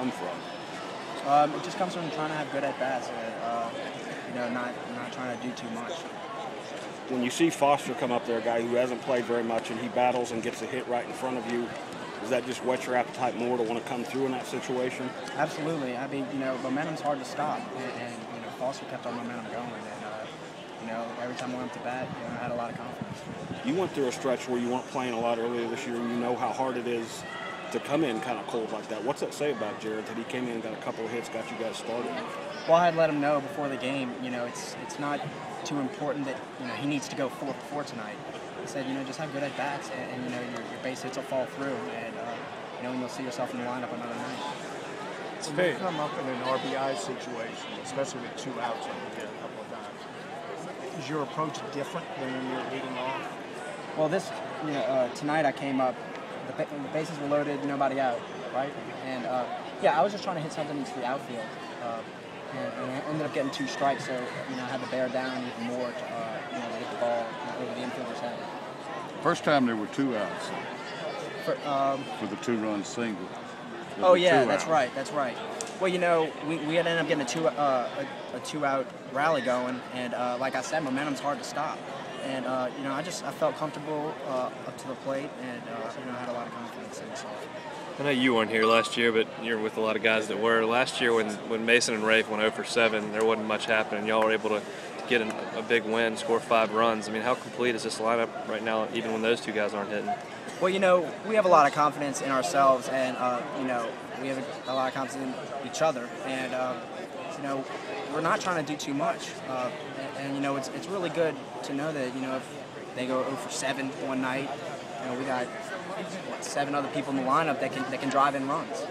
come from? It just comes from trying to have good at-bats and, not trying to do too much. When you see Foster come up there, a guy who hasn't played very much, and he battles and gets a hit right in front of you, does that just whet your appetite more to want to come through in that situation? Absolutely. I mean, momentum's hard to stop, and Foster kept our momentum going, and every time I went to bat, I had a lot of confidence. You went through a stretch where you weren't playing a lot earlier this year, and you know how hard it is to come in kind of cold like that. What's that say about Jared, that he came in and got a couple of hits, got you guys started? Well, I had let him know before the game, it's not too important that, he needs to go 4-for-4 tonight. I said, just have good at-bats, and your base hits will fall through, and you'll see yourself in the lineup another night. When you come up in an RBI situation, especially with 2 outs like we did a couple of times, is your approach different than when you're leading off? Well, tonight I came up, the bases were loaded, nobody out, right? And I was just trying to hit something into the outfield, and I ended up getting 2 strikes, so I had to bear down even more to hit the ball over the infielder's head. First time there were 2 outs for the 2-run single. Oh yeah, that's right. Well, we had ended up getting a 2-out rally going, and like I said, momentum's hard to stop. And I felt comfortable up to the plate, and I had a lot of confidence in myself. I know you weren't here last year, but you're with a lot of guys that were. Last year when Mason and Rafe went 0-for-7, there wasn't much happening. Y'all were able to get a big win, score 5 runs. I mean, how complete is this lineup right now, even when those 2 guys aren't hitting? Well, we have a lot of confidence in ourselves, and we have a lot of confidence in each other, and we're not trying to do too much. And it's really good to know that if they go 0-for-7 one night, we got 7 other people in the lineup that can drive in runs.